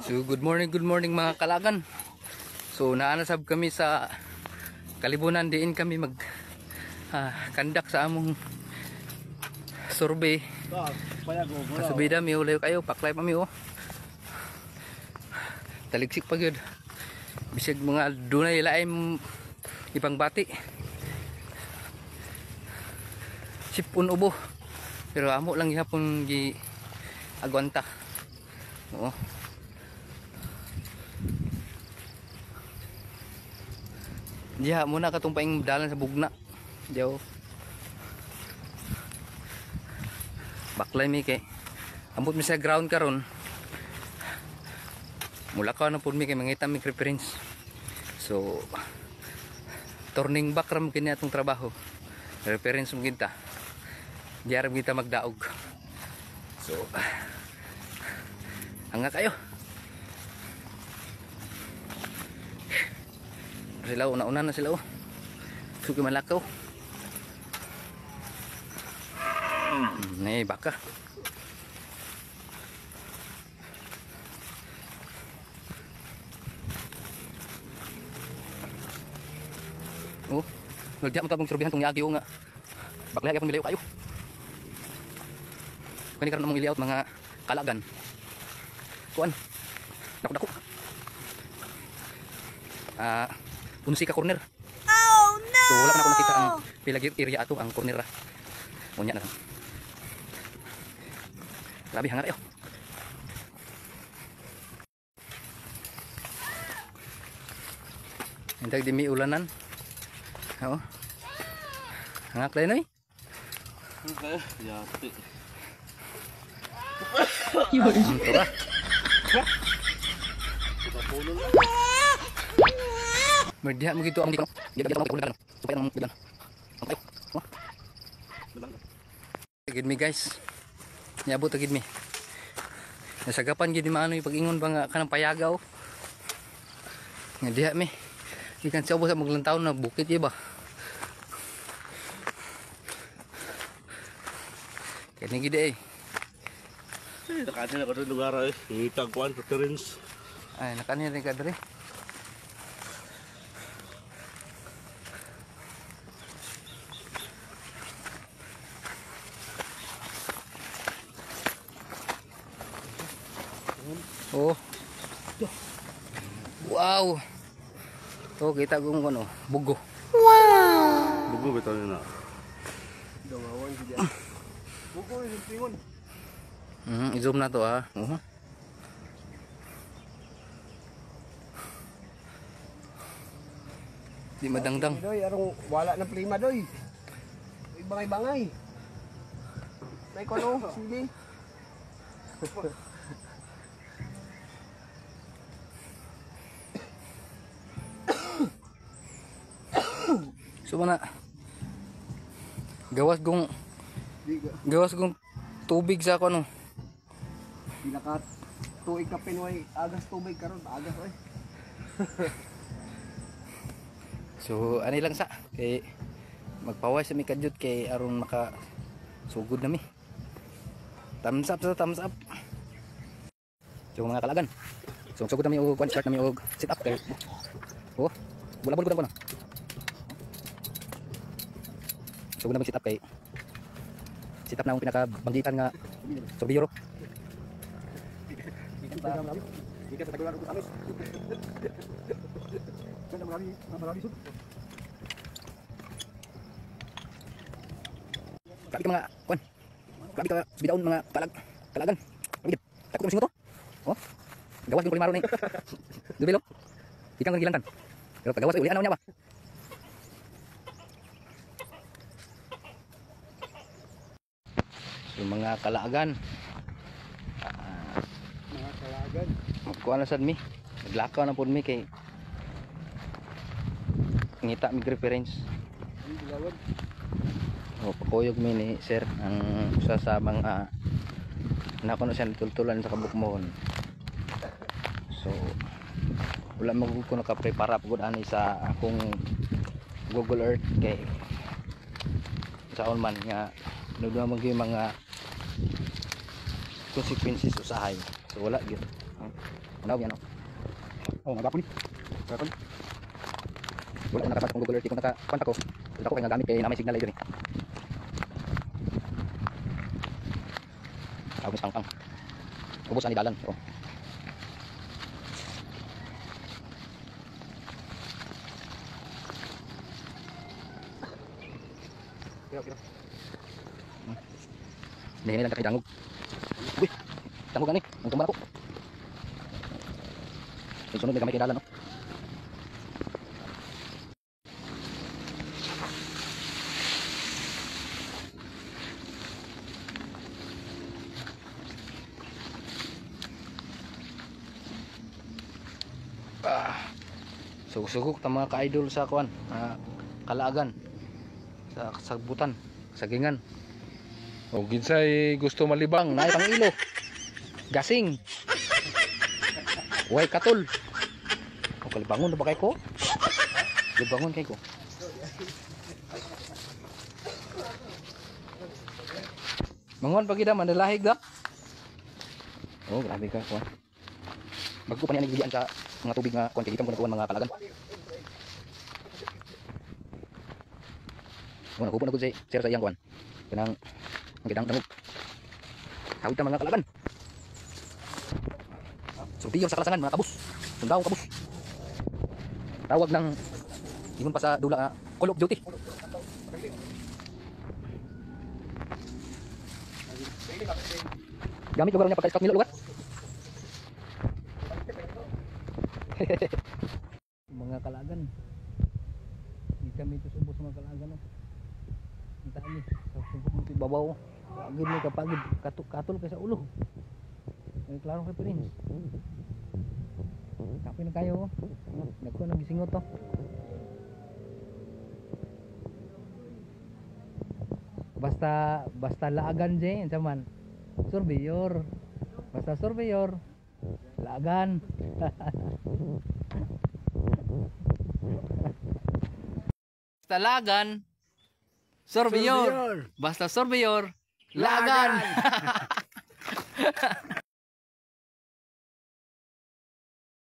So good morning mga kalagan. So naanasab kami sa Kalibunan, diin kami mag kandak sa among survey. Kasubida mi ulayo kayo, paklay pa mi oh. Taligsik pa gyud. Bisig mga dunay laim ibang bati. Sipon ubo. Pero amo lang gihapon gi agwanta. Oo. Diha muna katong paing dalan sa bugna. Diyaw. Baklay mi kay ambot mi sa ground karon. Mula ka na pud mi kay mangita mi reference. So turning back ram kini atong trabaho. Reference mo kita. Diya kita magdaog. So hanga kayo. Sila una-una na sila oh. Suki malakaw. Nih baka. Oh, nagdiak mo tabong surbihan tong yagi o nga. Baklay akong milayo kayo. Kani karon mong i-layout mga kalagan. Kuan. Dako-dako. Unsi ka corner. Oh no! So wala pa na ako nakita ang pilag area ato ang corner ra. Unya na lang. Grabe hanga kayo. Hintag di mi ulanan. Oo. Hanga kayo noy. Okay, yati. Tura. Merdiha mo gitu ang di ko. Di ka mo kulitan. Supaya nang kulitan. Okay. Oh. Gid mi guys. Niabot gid mi. Nasagapan gid maano yung pag-ingon ba nga kanang payagaw. Nga diha mi. Ikan siya sa maglantaw na bukit iba. Kani gid eh. Nakati na ka lugar ay. Ngitag kuan reference. Ay nakani rin ka dre. Oh. Wow. To kita kung ano, bugo. Wow! Bugo bitaw na. Dawawan gid. Buko yung pingon. I-zoom na to ha. Di madangdang. Doy, arong wala na prima doy. Bangay-bangay. May kono, sige. So mana gawas gong tubig sa ako no. Pinakat tuig ka pinoy agas tubig karon, agas oy. So ani lang sa kay magpaway sa mi kadyot kay aron maka sugod na mi. Thumbs up sa thumbs up. So mga kalagan. So sugod na mi og start na mi og sit up kay. Oh, bulabol ko na. So na mag-sit up kay sit up na akong pinakabanggitan nga sorbiyoro. Grabe ka mga kuan. Grabe ka bidaon mga kalagan. Grabe. Takot ka singo to. Oh. Gawas yung primaro ni. Dubelo. Ikang lang gilantan. Pero pagawas uli ano nya ba? Yung mga kalagan kuha na sad mi naglakaw na po mi kay ngita mi reference o pakuyog mi ni sir ang usa sa mga nakuno siya tultulan sa kabukmohon. So wala mo ko nakaprepara pagod ani sa akong Google Earth kay saon man nga nudwa mo mga consequences usahay. So wala gyud. Unaw yan, no? Oh, magapon. Magapon. Wala ko nakapasok kung Google Earth. Kung nakakwanta ko, ito ko kaya nagamit kaya na may signal ay dyan eh. Tawag pang pang. Ubus na ni dalan. Oh. Kira. Hindi lang kami dangog. Uy, dangog gani. Ang tumba ko. Sunod may gamay kay dalan, no? Sugok-sugok ta mga ka-idol sa kuan, kalaagan sa sagbutan, sagingan. O ginsay gusto malibang. Nay pang ilo. Gasing. Way katul. O kalibangon na ba kay ko? Libangon kay ko. Mangon pag ida mandalahig da. Oh, grabe ka kuan. Bago pa niya nagigian sa mga tubig nga kuan kay kita mga kalagan. Wala ko po na gud sir sa iyang kuan. Kanang ang gidang dangog. Hawid ta mga kalaban. Sultiyo sa kalasangan mga kabus. Sundaw kabus. Tawag ng ingon pa sa dula Call of Duty. Gamit lugar niya pagka-scout nila lugar. Mga kalagan. Di kami ito subos mga kalagan, no. Kita ni sa subok mo babaw. Agid ni kapagid katul kay sa ulo. Ay klaro kay Prince. Kape na kayo. Nagko nagisingot to. Basta laagan je saman. Surveyor. Basta surveyor. Laagan. Basta lagan. Surveyor. Basta surveyor. Lagan.